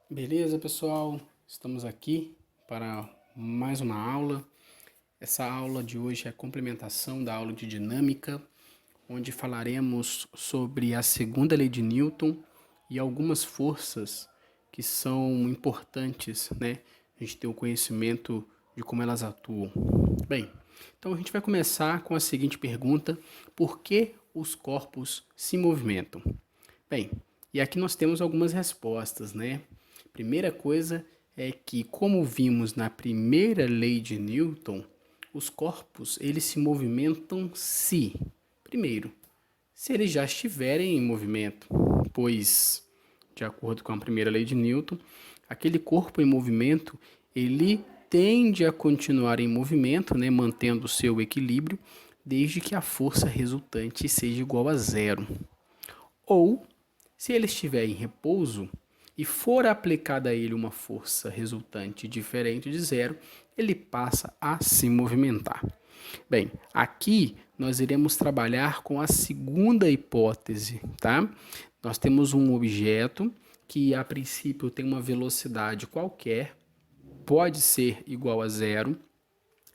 Beleza, pessoal? Estamos aqui para mais uma aula. Essa aula de hoje é a complementação da aula de dinâmica, onde falaremos sobre a segunda lei de Newton e algumas forças que são importantes, né? A gente ter o conhecimento de como elas atuam. Bem, então a gente vai começar com a seguinte pergunta: por que os corpos se movimentam? Bem, e aqui nós temos algumas respostas, né? Primeira coisa é que, como vimos na primeira lei de Newton, os corpos eles se movimentam primeiro, se eles já estiverem em movimento, pois, de acordo com a primeira lei de Newton, aquele corpo em movimento ele tende a continuar em movimento, né, mantendo o seu equilíbrio, desde que a força resultante seja igual a zero. Ou, se ele estiver em repouso e for aplicada a ele uma força resultante diferente de zero, ele passa a se movimentar. Bem, aqui nós iremos trabalhar com a segunda hipótese, tá? Nós temos um objeto que a princípio tem uma velocidade qualquer, pode ser igual a zero,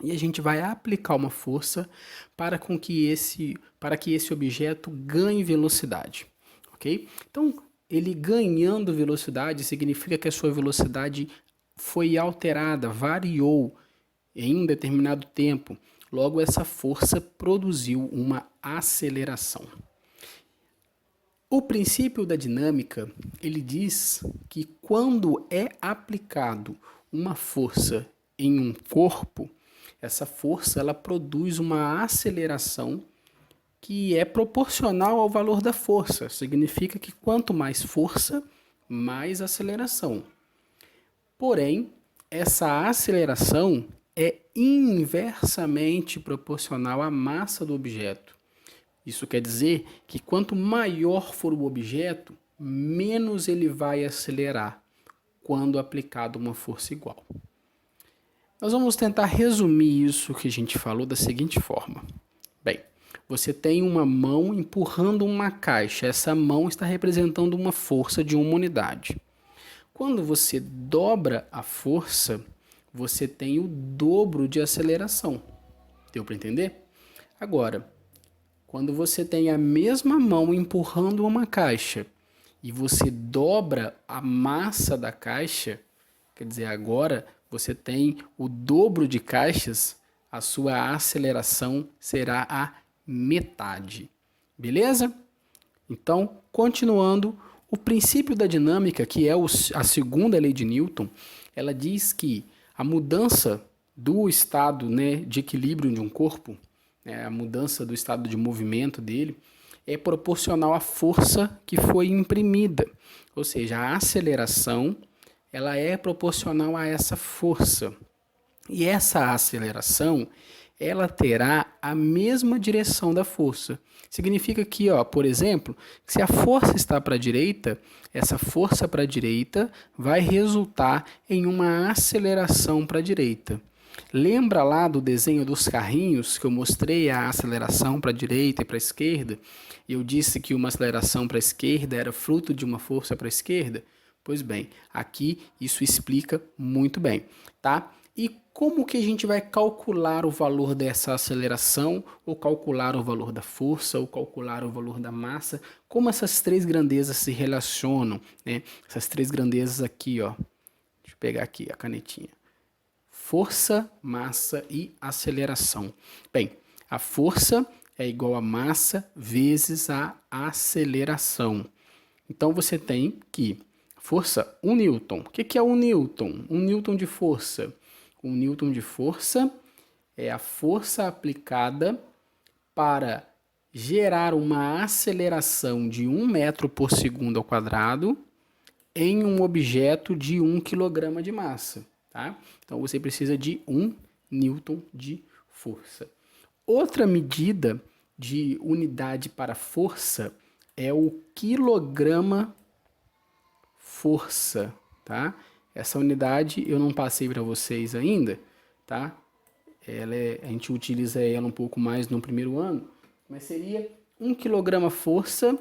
e a gente vai aplicar uma força para que esse objeto ganhe velocidade, ok? Então, ele ganhando velocidade significa que a sua velocidade foi alterada, variou em um determinado tempo. Logo, essa força produziu uma aceleração. O princípio da dinâmica, ele diz que quando é aplicado uma força em um corpo, essa força ela produz uma aceleração que é proporcional ao valor da força. Significa que quanto mais força, mais aceleração. Porém, essa aceleração é inversamente proporcional à massa do objeto. Isso quer dizer que quanto maior for o objeto, menos ele vai acelerar quando aplicado uma força igual. Nós vamos tentar resumir isso que a gente falou da seguinte forma. Bem, você tem uma mão empurrando uma caixa. Essa mão está representando uma força de uma unidade. Quando você dobra a força, você tem o dobro de aceleração. Deu para entender? Agora, quando você tem a mesma mão empurrando uma caixa e você dobra a massa da caixa, quer dizer, agora você tem o dobro de caixas, a sua aceleração será a metade. Beleza? Então, continuando, o princípio da dinâmica, que é a segunda lei de Newton, ela diz que a mudança do estado, né, de equilíbrio de um corpo, né, a mudança do estado de movimento dele, é proporcional à força que foi imprimida. Ou seja, a aceleração ela é proporcional a essa força. E essa aceleração, ela terá a mesma direção da força. Significa que, ó, por exemplo, que se a força está para a direita, essa força para a direita vai resultar em uma aceleração para a direita. Lembra lá do desenho dos carrinhos que eu mostrei a aceleração para a direita e para a esquerda? Eu disse que uma aceleração para a esquerda era fruto de uma força para a esquerda? Pois bem, aqui isso explica muito bem, tá? E como que a gente vai calcular o valor dessa aceleração, ou calcular o valor da força, ou calcular o valor da massa? Como essas três grandezas se relacionam, né? Essas três grandezas aqui, ó. Deixa eu pegar aqui a canetinha. Força, massa e aceleração. Bem, a força é igual a massa vezes a aceleração. Então você tem que força, 1 newton. O que é 1 newton? 1 newton de força. 1 newton de força é a força aplicada para gerar uma aceleração de 1 metro por segundo ao quadrado em um objeto de 1 quilograma de massa. Tá? Então você precisa de 1 newton de força. Outra medida de unidade para força é o quilograma força, tá? Essa unidade eu não passei para vocês ainda, tá? A gente utiliza ela um pouco mais no primeiro ano, mas seria 1 quilograma força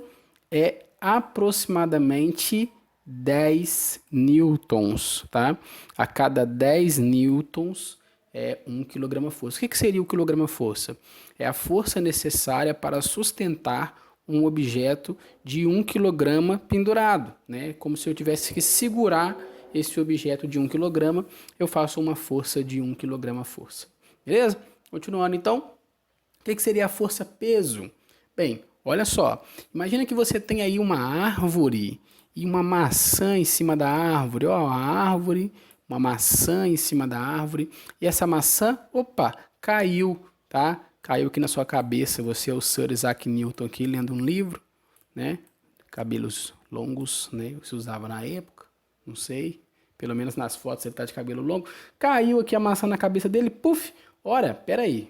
é aproximadamente 10 newtons, tá? A cada 10 newtons é 1 kg-força. O que seria o quilograma-força? É a força necessária para sustentar um objeto de 1 kg pendurado, né? Como se eu tivesse que segurar esse objeto de 1 kg, eu faço uma força de 1 kg-força. Beleza? Continuando então, o que seria a força-peso? Bem, olha só, imagina que você tem aí uma árvore e uma maçã em cima da árvore, ó, a árvore, uma maçã em cima da árvore, e essa maçã, opa, caiu, tá? Caiu aqui na sua cabeça, você é o Sir Isaac Newton aqui lendo um livro, né? Cabelos longos, né? Se usava na época, não sei, pelo menos nas fotos ele tá de cabelo longo. Caiu aqui a maçã na cabeça dele, puf! Ora, peraí.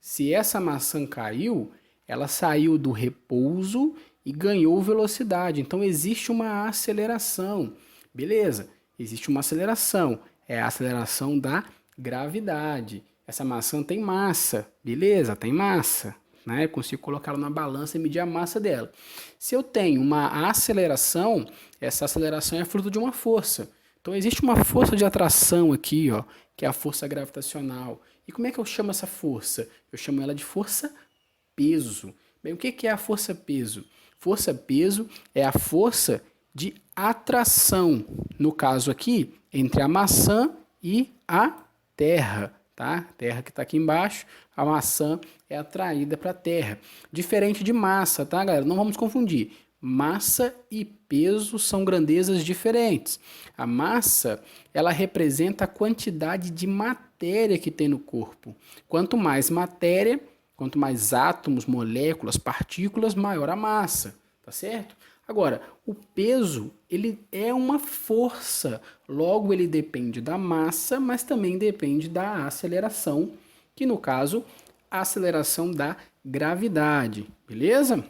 Se essa maçã caiu, ela saiu do repouso e ganhou velocidade. Então existe uma aceleração. Beleza, existe uma aceleração. É a aceleração da gravidade. Essa maçã tem massa. Beleza, tem massa. Né? Eu consigo colocá-la na balança e medir a massa dela. Se eu tenho uma aceleração, essa aceleração é fruto de uma força. Então existe uma força de atração aqui, ó, que é a força gravitacional. E como é que eu chamo essa força? Eu chamo ela de força-peso. Bem, o que é a força-peso? Força-peso é a força de atração, no caso aqui, entre a maçã e a Terra, tá? A Terra que está aqui embaixo, a maçã é atraída para a Terra. Diferente de massa, tá, galera? Não vamos confundir. Massa e peso são grandezas diferentes. A massa, ela representa a quantidade de matéria que tem no corpo. Quanto mais matéria, quanto mais átomos, moléculas, partículas, maior a massa, tá certo? Agora, o peso, ele é uma força, logo ele depende da massa, mas também depende da aceleração, que no caso, a aceleração da gravidade, beleza?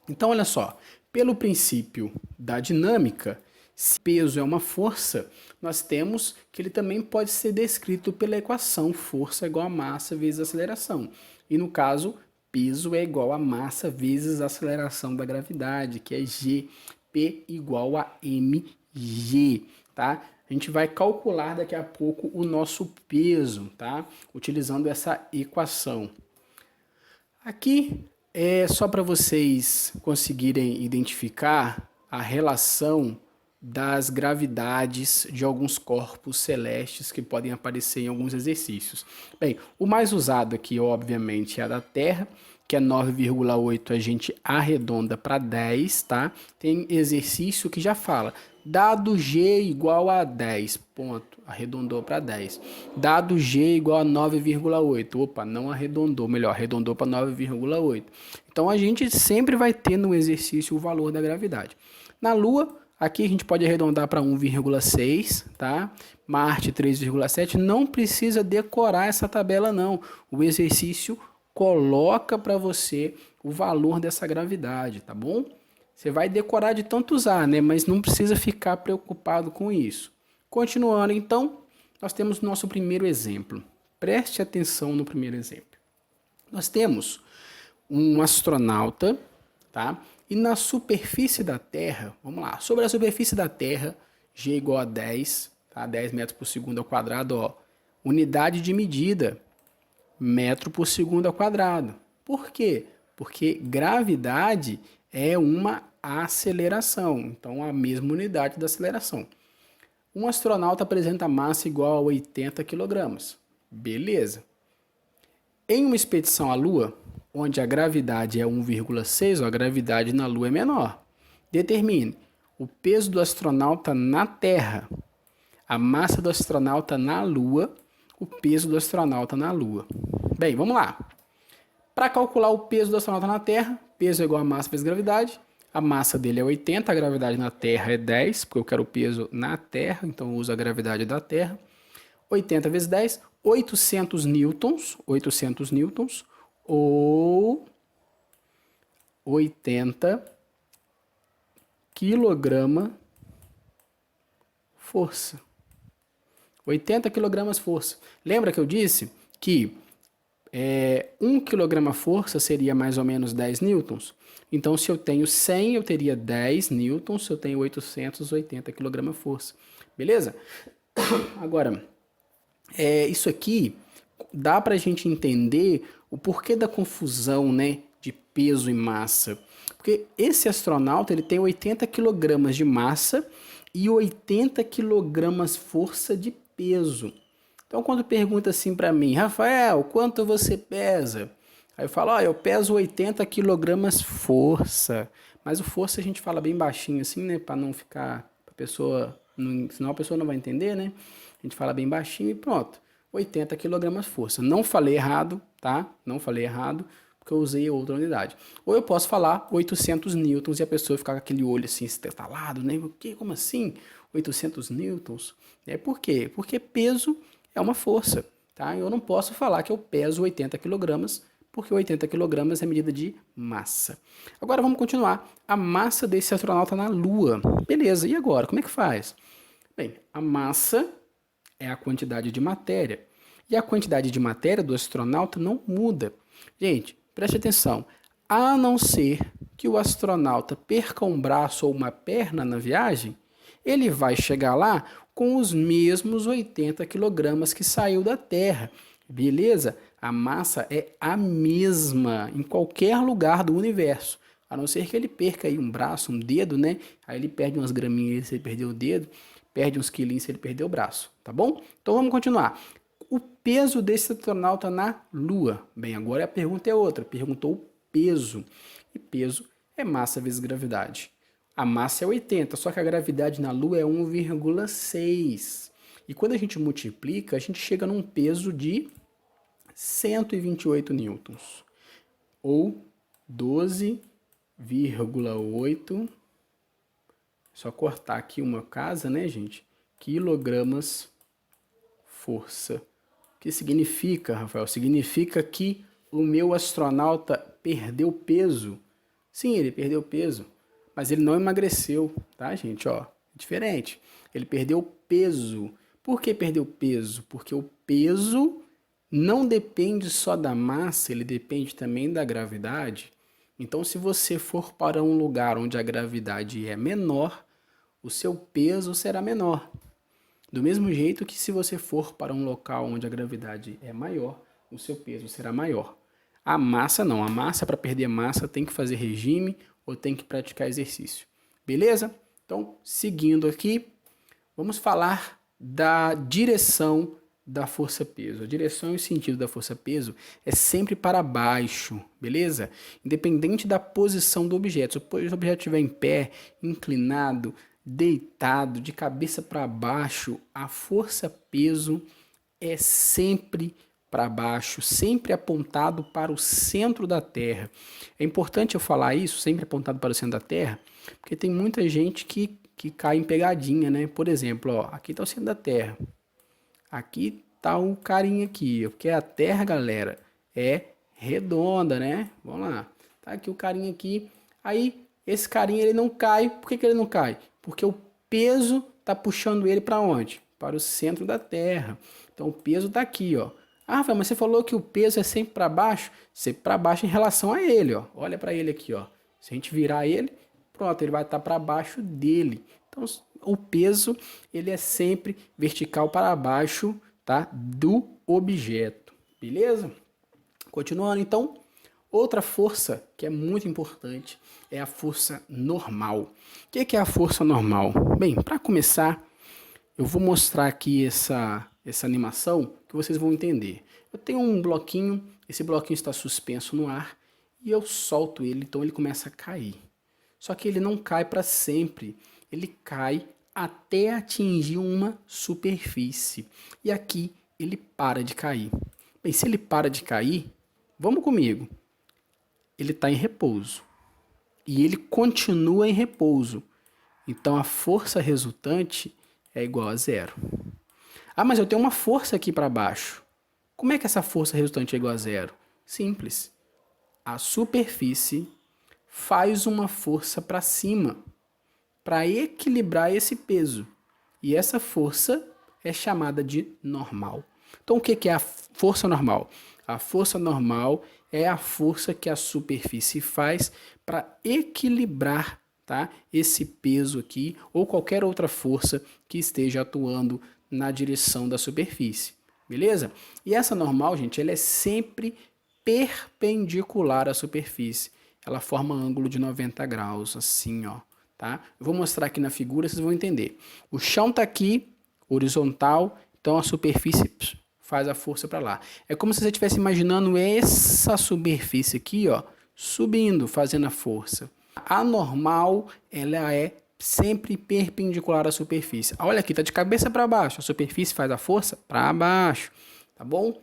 Então, olha só, pelo princípio da dinâmica, se peso é uma força, nós temos que ele também pode ser descrito pela equação força igual a massa vezes aceleração. E no caso, peso é igual a massa vezes a aceleração da gravidade, que é G. P igual a mg, tá? A gente vai calcular daqui a pouco o nosso peso, tá? Utilizando essa equação. Aqui é só para vocês conseguirem identificar a relação das gravidades de alguns corpos celestes que podem aparecer em alguns exercícios. Bem, o mais usado aqui, obviamente, é a da Terra, que é 9,8, a gente arredonda para 10, tá? Tem exercício que já fala, dado G igual a 10, ponto, arredondou para 10. Dado G igual a 9,8, opa, não arredondou, melhor, arredondou para 9,8. Então, a gente sempre vai ter no exercício o valor da gravidade. Na Lua, aqui a gente pode arredondar para 1,6, tá? Marte 3,7, não precisa decorar essa tabela não. O exercício coloca para você o valor dessa gravidade, tá bom? Você vai decorar de tanto usar, né? Mas não precisa ficar preocupado com isso. Continuando, então, nós temos nosso primeiro exemplo. Preste atenção no primeiro exemplo. Nós temos um astronauta, tá? E na superfície da Terra, vamos lá, sobre a superfície da Terra, G igual a 10, tá? 10 metros por segundo ao quadrado, ó. Unidade de medida, metro por segundo ao quadrado. Por quê? Porque gravidade é uma aceleração, então a mesma unidade da aceleração. Um astronauta apresenta massa igual a 80 kg. Beleza. Em uma expedição à Lua, onde a gravidade é 1,6, a gravidade na Lua é menor. Determine o peso do astronauta na Terra, a massa do astronauta na Lua, o peso do astronauta na Lua. Bem, vamos lá. Para calcular o peso do astronauta na Terra, peso é igual a massa vezes gravidade. A massa dele é 80, a gravidade na Terra é 10, porque eu quero o peso na Terra, então eu uso a gravidade da Terra. 80 vezes 10, 800 newtons, ou 80 kg força. 80 kg força. Lembra que eu disse que 1 kg força seria mais ou menos 10 newtons. Então, se eu tenho 100, eu teria 10 newtons, se eu tenho 880 kg força. Beleza? Agora, isso aqui dá para a gente entender o porquê da confusão, né, de peso e massa. Porque esse astronauta ele tem 80 kg de massa e 80 kg força de peso. Então, quando pergunta assim para mim, Rafael, quanto você pesa? Aí eu falo, eu peso 80 kg força. Mas o força a gente fala bem baixinho assim, né, para não ficar, pra pessoa, senão a pessoa não vai entender, né? A gente fala bem baixinho e pronto. 80 kg força. Não falei errado, tá? Não falei errado, porque eu usei outra unidade. Ou eu posso falar 800 newtons e a pessoa ficar com aquele olho assim, estalado, né? O quê? Como assim? 800 newtons? Por quê? Porque peso é uma força, tá? Eu não posso falar que eu peso 80 kg, porque 80 kg é medida de massa. Agora vamos continuar. A massa desse astronauta na Lua. Beleza, e agora? Como é que faz? Bem, a massa é a quantidade de matéria. E a quantidade de matéria do astronauta não muda. Gente, preste atenção. A não ser que o astronauta perca um braço ou uma perna na viagem, ele vai chegar lá com os mesmos 80 kg que saiu da Terra. Beleza? A massa é a mesma em qualquer lugar do universo. A não ser que ele perca aí um braço, um dedo, né? Aí ele perde umas graminhas se ele perdeu o dedo, perde uns quilinhos se ele perdeu o braço, tá bom? Então vamos continuar. O peso desse astronauta na Lua. Bem, agora a pergunta é outra. Perguntou o peso. E peso é massa vezes gravidade. A massa é 80, só que a gravidade na Lua é 1,6. E quando a gente multiplica, a gente chega num peso de 128 newtons. Ou 12,8. Só cortar aqui uma casa, né, gente? Quilogramas força. O que significa, Rafael? Significa que o meu astronauta perdeu peso. Sim, ele perdeu peso, mas ele não emagreceu, tá, gente? Ó, diferente. Ele perdeu peso. Por que perdeu peso? Porque o peso não depende só da massa, ele depende também da gravidade. Então, se você for para um lugar onde a gravidade é menor, o seu peso será menor. Do mesmo jeito que se você for para um local onde a gravidade é maior, o seu peso será maior. A massa não. A massa, para perder massa, tem que fazer regime ou tem que praticar exercício. Beleza? Então, seguindo aqui, vamos falar da direção da força-peso. A direção e o sentido da força-peso é sempre para baixo, beleza? Independente da posição do objeto. Se o objeto estiver em pé, inclinado, deitado, de cabeça para baixo, a força-peso é sempre para baixo, sempre apontado para o centro da Terra. É importante eu falar isso, sempre apontado para o centro da Terra, porque tem muita gente que cai em pegadinha, né? Por exemplo, ó, aqui está o centro da Terra. Aqui tá o carinha aqui, porque a Terra, galera, é redonda, né? Vamos lá. Tá aqui o carinha aqui. Aí, esse carinha, ele não cai. Por que ele não cai? Porque o peso tá puxando ele para onde? Para o centro da Terra. Então, o peso tá aqui, ó. Ah, Rafael, mas você falou que o peso é sempre para baixo? Sempre para baixo em relação a ele, ó. Olha para ele aqui, ó. Se a gente virar ele, pronto, ele vai estar para baixo dele. Então, o peso ele é sempre vertical para baixo, tá? Do objeto, beleza? Continuando, então, outra força que é muito importante é a força normal. O que é a força normal? Bem, para começar, eu vou mostrar aqui essa animação que vocês vão entender. Eu tenho um bloquinho, esse bloquinho está suspenso no ar e eu solto ele, então ele começa a cair. Só que ele não cai para sempre, ele cai até atingir uma superfície. E aqui ele para de cair. Bem, se ele para de cair, vamos comigo. Ele está em repouso. E ele continua em repouso. Então a força resultante é igual a zero. Ah, mas eu tenho uma força aqui para baixo. Como é que essa força resultante é igual a zero? Simples. A superfície faz uma força para cima para equilibrar esse peso. E essa força é chamada de normal. Então, o que é a força normal? A força normal é a força que a superfície faz para equilibrar, tá, esse peso aqui ou qualquer outra força que esteja atuando na direção da superfície, beleza? E essa normal, gente, ela é sempre perpendicular à superfície. Ela forma um ângulo de 90 graus, assim, ó, tá? Eu vou mostrar aqui na figura, vocês vão entender. O chão tá aqui, horizontal, então a superfície faz a força para lá. É como se você estivesse imaginando essa superfície aqui, ó, subindo, fazendo a força. A normal, ela é sempre perpendicular à superfície. Olha aqui, tá de cabeça para baixo. A superfície faz a força para baixo, tá bom?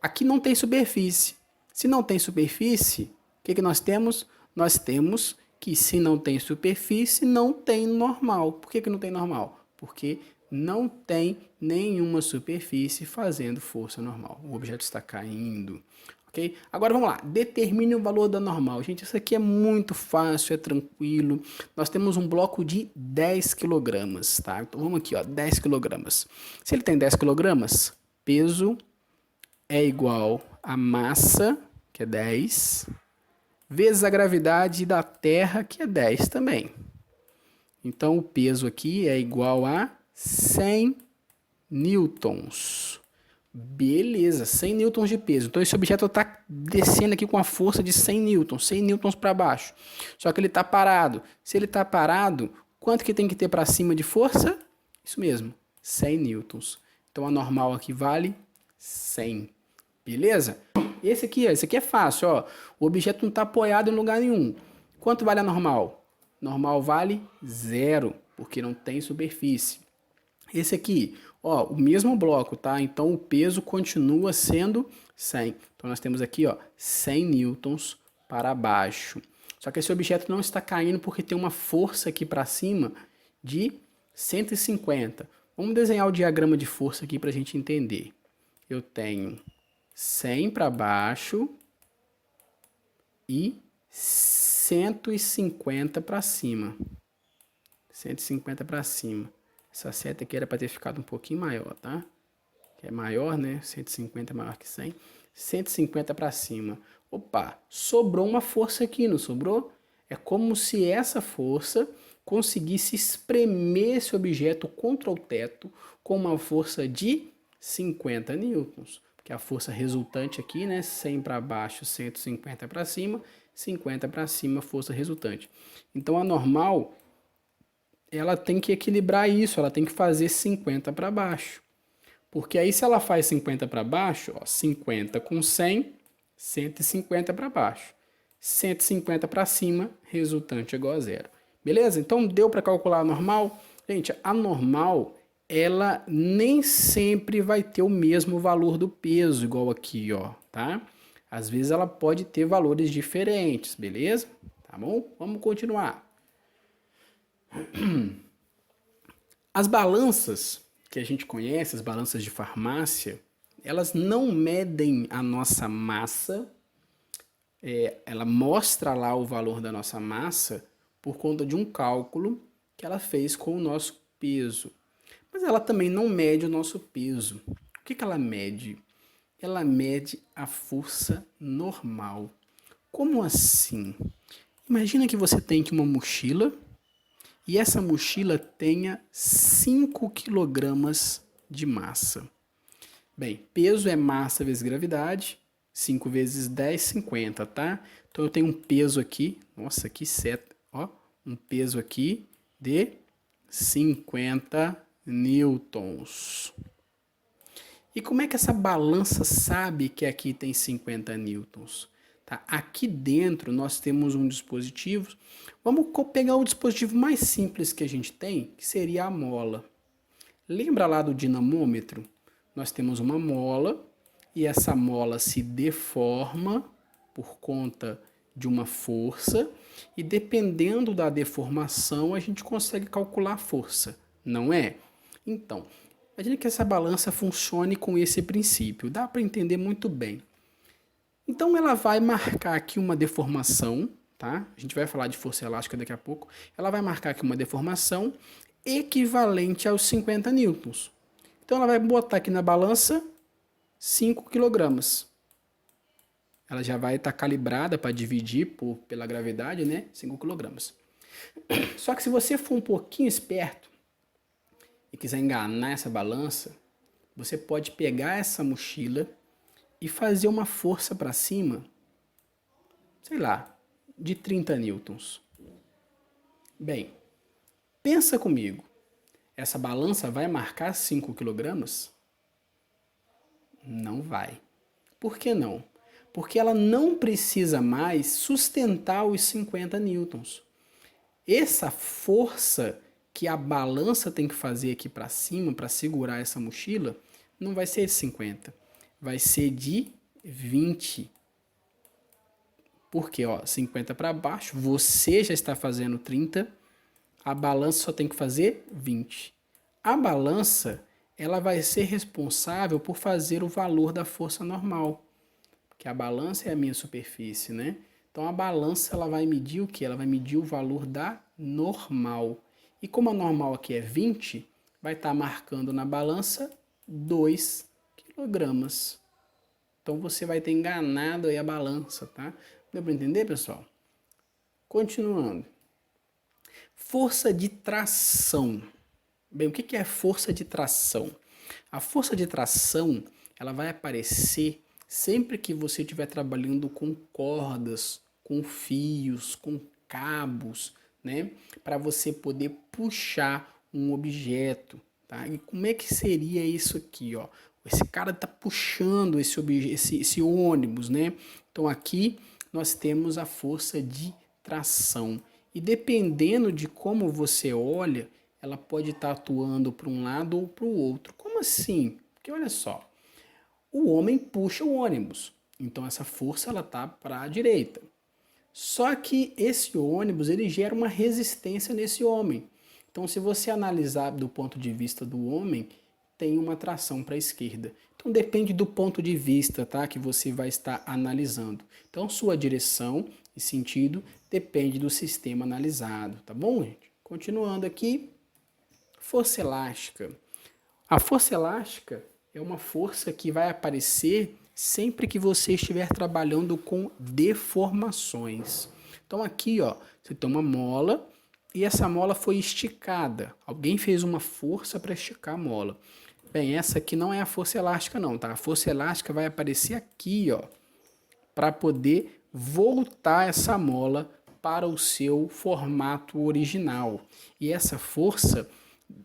Aqui não tem superfície. Se não tem superfície, o que nós temos? Nós temos que se não tem superfície, não tem normal. Por que não tem normal? Porque não tem nenhuma superfície fazendo força normal. O objeto está caindo. Okay? Agora vamos lá, determine o valor da normal. Gente, isso aqui é muito fácil, é tranquilo. Nós temos um bloco de 10 kg, tá? Então vamos aqui, ó, 10 kg. Se ele tem 10 kg, peso é igual a massa, que é 10, vezes a gravidade da Terra, que é 10 também. Então o peso aqui é igual a 100 newtons. Beleza, 100 newtons de peso. Então esse objeto está descendo aqui com a força de 100 newtons, 100 newtons para baixo. Só que ele está parado. Se ele está parado, quanto que tem que ter para cima de força? Isso mesmo, 100 newtons. Então a normal aqui vale 100. Beleza? Esse aqui é fácil, ó. O objeto não está apoiado em lugar nenhum. Quanto vale a normal? Normal vale 0, porque não tem superfície. Esse aqui, ó, o mesmo bloco, tá? Então o peso continua sendo 100. Então nós temos aqui, ó, 100 newtons para baixo. Só que esse objeto não está caindo porque tem uma força aqui para cima de 150. Vamos desenhar o diagrama de força aqui para a gente entender. Eu tenho 100 para baixo e 150 para cima. 150 para cima. Essa seta aqui era para ter ficado um pouquinho maior, tá? Que é maior, né? 150 é maior que 100. 150 para cima. Opa, sobrou uma força aqui, não sobrou? É como se essa força conseguisse espremer esse objeto contra o teto com uma força de 50 newtons. Porque a força resultante aqui, né? 100 para baixo, 150 para cima, 50 para cima, força resultante. Então a normal, ela tem que equilibrar isso, ela tem que fazer 50 para baixo. Porque aí se ela faz 50 para baixo, ó, 50 com 100, 150 para baixo. 150 para cima, resultante igual a 0. Beleza? Então deu para calcular a normal? Gente, a normal, ela nem sempre vai ter o mesmo valor do peso, igual aqui, ó, tá? Às vezes ela pode ter valores diferentes, beleza? Tá bom? Vamos continuar. As balanças que a gente conhece, as balanças de farmácia, elas não medem a nossa massa, ela mostra lá o valor da nossa massa por conta de um cálculo que ela fez com o nosso peso. Mas ela também não mede o nosso peso. O que ela mede? Ela mede a força normal. Como assim? Imagina que você tem aqui uma mochila e essa mochila tenha 5 kg de massa. Bem, peso é massa vezes gravidade, 5 vezes 10, 50, tá? Então eu tenho um peso aqui, nossa, que seta, ó, um peso aqui de 50 newtons. E como é que essa balança sabe que aqui tem 50 newtons? Tá? Aqui dentro nós temos um dispositivo. Vamos pegar o dispositivo mais simples que a gente tem, que seria a mola. Lembra lá do dinamômetro? Nós temos uma mola e essa mola se deforma por conta de uma força e dependendo da deformação a gente consegue calcular a força, não é? Então, imagine que essa balança funcione com esse princípio, dá para entender muito bem. Então ela vai marcar aqui uma deformação, tá? A gente vai falar de força elástica daqui a pouco. Ela vai marcar aqui uma deformação equivalente aos 50 newtons. Então ela vai botar aqui na balança 5 quilogramas. Ela já vai estar calibrada para dividir pela gravidade, né? 5 quilogramas. Só que se você for um pouquinho esperto e quiser enganar essa balança, você pode pegar essa mochila e fazer uma força para cima, sei lá, de 30 newtons. Bem, pensa comigo, essa balança vai marcar 5 quilogramas? Não vai. Por que não? Porque ela não precisa mais sustentar os 50 newtons. Essa força que a balança tem que fazer aqui para cima, para segurar essa mochila, não vai ser de 50, vai ser de 20. Porque, ó, 50 para baixo, você já está fazendo 30, a balança só tem que fazer 20. A balança, ela vai ser responsável por fazer o valor da força normal, porque a balança é a minha superfície, né? Então a balança, ela vai medir o quê? Ela vai medir o valor da normal. E como a normal aqui é 20, vai estar marcando na balança 2 quilogramas. Então você vai ter enganado aí a balança, tá? Deu para entender, pessoal? Continuando. Força de tração. Bem, o que é força de tração? A força de tração, ela vai aparecer sempre que você estiver trabalhando com cordas, com fios, com cabos, né? Para você poder puxar um objeto, tá? E como é que seria isso aqui, ó? Esse cara está puxando esse ônibus, né? Então aqui nós temos a força de tração. E dependendo de como você olha, ela pode estar atuando para um lado ou para o outro. Como assim? Porque olha só, o homem puxa o ônibus, então essa força ela está para a direita. Só que esse ônibus ele gera uma resistência nesse homem. Então se você analisar do ponto de vista do homem, tem uma tração para a esquerda. Então depende do ponto de vista, tá, que você vai estar analisando. Então sua direção e sentido depende do sistema analisado, tá bom, gente? Continuando aqui, força elástica. A força elástica é uma força que vai aparecer sempre que você estiver trabalhando com deformações. Então aqui, ó, você tem uma mola e essa mola foi esticada. Alguém fez uma força para esticar a mola. Bem, essa aqui não é a força elástica não, tá? A força elástica vai aparecer aqui, ó, para poder voltar essa mola para o seu formato original. E essa força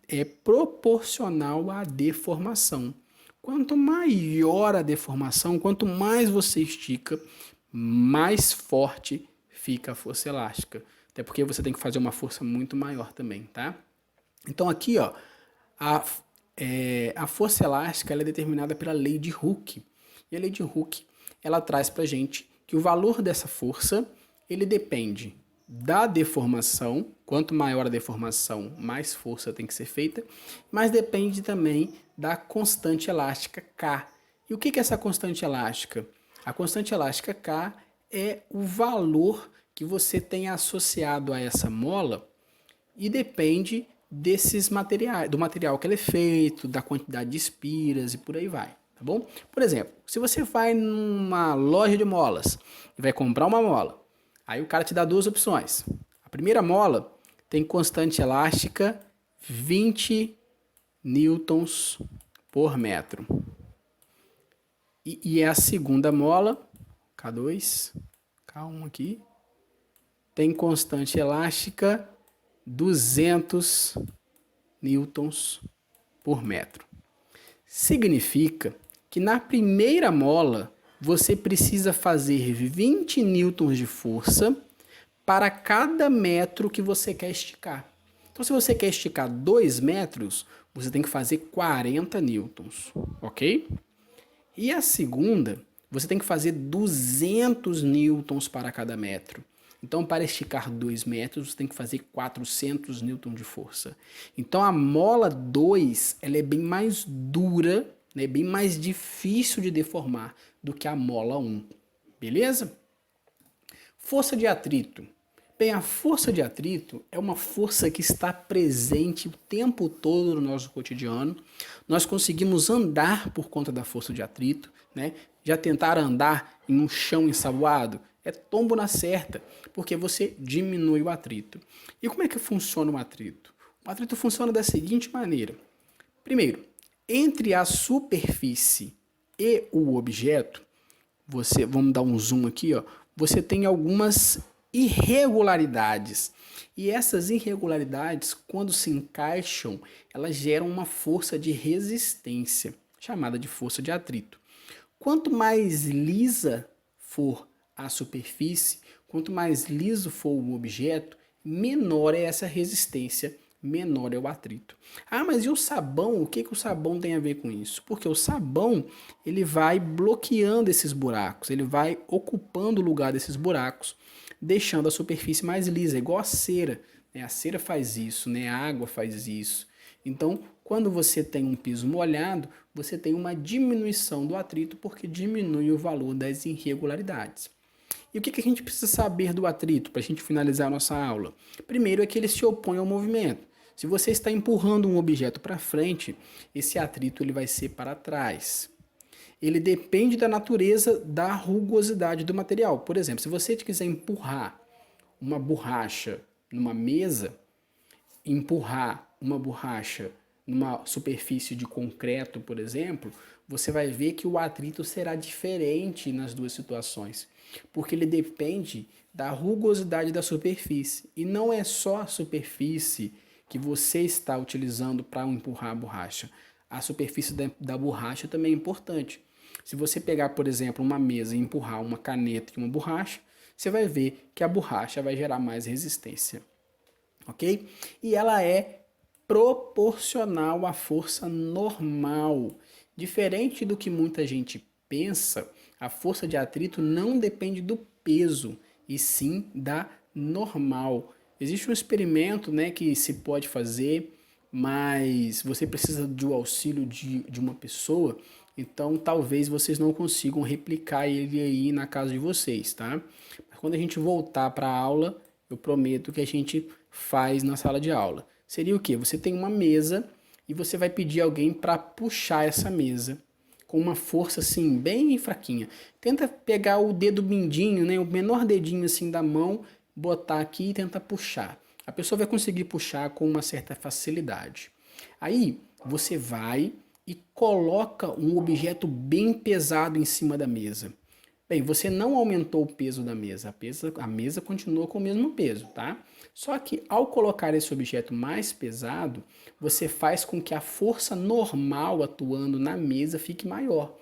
é proporcional à deformação. Quanto maior a deformação, quanto mais você estica, mais forte fica a força elástica. Até porque você tem que fazer uma força muito maior também, tá? Então aqui, ó, a força elástica ela é determinada pela lei de Hooke. E a lei de Hooke, ela traz pra gente que o valor dessa força, ele depende da deformação. Quanto maior a deformação, mais força tem que ser feita, mas depende também da constante elástica K. E o que é essa constante elástica? A constante elástica K é o valor que você tem associado a essa mola e depende desses materiais, do material que ele é feito, da quantidade de espiras e por aí vai, tá bom? Por exemplo, se você vai numa loja de molas e vai comprar uma mola, aí o cara te dá duas opções. A primeira mola tem constante elástica 20 newtons por metro. E a segunda mola, K2, K1 aqui, tem constante elástica 200 newtons por metro. Significa que na primeira mola você precisa fazer 20 newtons de força para cada metro que você quer esticar. Então, se você quer esticar 2 metros, você tem que fazer 40 newtons, ok? E a segunda, você tem que fazer 200 newtons para cada metro. Então, para esticar 2 metros, você tem que fazer 400 newtons de força. Então, a mola 2 ela é bem mais dura, né, bem mais difícil de deformar do que a mola 1. Beleza? Força de atrito. Bem, a força de atrito é uma força que está presente o tempo todo no nosso cotidiano. Nós conseguimos andar por conta da força de atrito, né? Já tentaram andar em um chão ensaboado? É tombo na certa, porque você diminui o atrito. E como é que funciona o atrito? O atrito funciona da seguinte maneira. Primeiro, entre a superfície e o objeto, vamos dar um zoom aqui, ó, você tem algumas irregularidades. E essas irregularidades, quando se encaixam, elas geram uma força de resistência, chamada de força de atrito. Quanto mais lisa for a superfície, quanto mais liso for o objeto, menor é essa resistência, menor é o atrito. Ah, mas e o sabão? O que o sabão tem a ver com isso? Porque o sabão, ele vai bloqueando esses buracos, ele vai ocupando o lugar desses buracos, deixando a superfície mais lisa, igual a cera. Né? A cera faz isso, né? A água faz isso. Então, quando você tem um piso molhado, você tem uma diminuição do atrito porque diminui o valor das irregularidades. E o que a gente precisa saber do atrito para a gente finalizar a nossa aula? Primeiro é que ele se opõe ao movimento. Se você está empurrando um objeto para frente, esse atrito ele vai ser para trás. Ele depende da natureza da rugosidade do material. Por exemplo, se você quiser empurrar uma borracha numa mesa, empurrar uma borracha numa superfície de concreto, por exemplo, você vai ver que o atrito será diferente nas duas situações, porque ele depende da rugosidade da superfície. E não é só a superfície que você está utilizando para empurrar a borracha. A superfície da borracha também é importante. Se você pegar, por exemplo, uma mesa e empurrar uma caneta e uma borracha, você vai ver que a borracha vai gerar mais resistência. Ok? E ela é proporcional à força normal. Diferente do que muita gente pensa, a força de atrito não depende do peso, e sim da normal. Existe um experimento, né, que se pode fazer, mas você precisa do auxílio de uma pessoa, então talvez vocês não consigam replicar ele aí na casa de vocês, tá? Mas quando a gente voltar para a aula, eu prometo que a gente faz na sala de aula. Seria o quê? Você tem uma mesa e você vai pedir alguém para puxar essa mesa com uma força assim bem fraquinha. Tenta pegar o dedo mindinho, né, o menor dedinho assim da mão, botar aqui e tentar puxar. A pessoa vai conseguir puxar com uma certa facilidade. Aí você vai e coloca um objeto bem pesado em cima da mesa. Bem, você não aumentou o peso da mesa, a mesa continua com o mesmo peso, tá? Só que ao colocar esse objeto mais pesado, você faz com que a força normal atuando na mesa fique maior,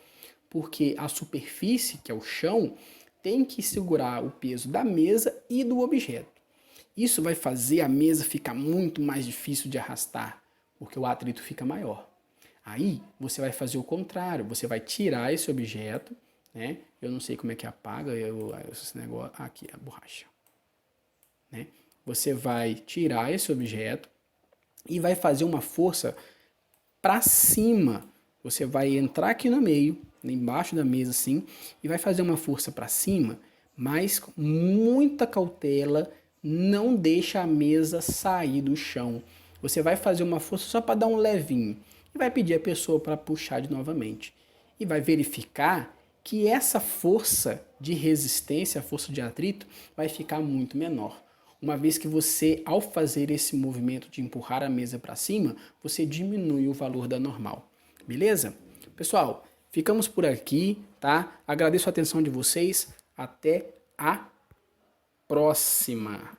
porque a superfície, que é o chão, tem que segurar o peso da mesa e do objeto. Isso vai fazer a mesa ficar muito mais difícil de arrastar, porque o atrito fica maior. Aí você vai fazer o contrário, você vai tirar esse objeto, né? Eu não sei como é que apaga esse negócio. Aqui, a borracha. Né? Você vai tirar esse objeto e vai fazer uma força para cima. Você vai entrar aqui no meio, embaixo da mesa assim, e vai fazer uma força para cima, mas com muita cautela, não deixa a mesa sair do chão. Você vai fazer uma força só para dar um levinho e vai pedir a pessoa para puxar de novamente. E vai verificar que essa força de resistência, a força de atrito, vai ficar muito menor. Uma vez que você, ao fazer esse movimento de empurrar a mesa para cima, você diminui o valor da normal. Beleza? Pessoal, ficamos por aqui, tá? Agradeço a atenção de vocês. Até a próxima.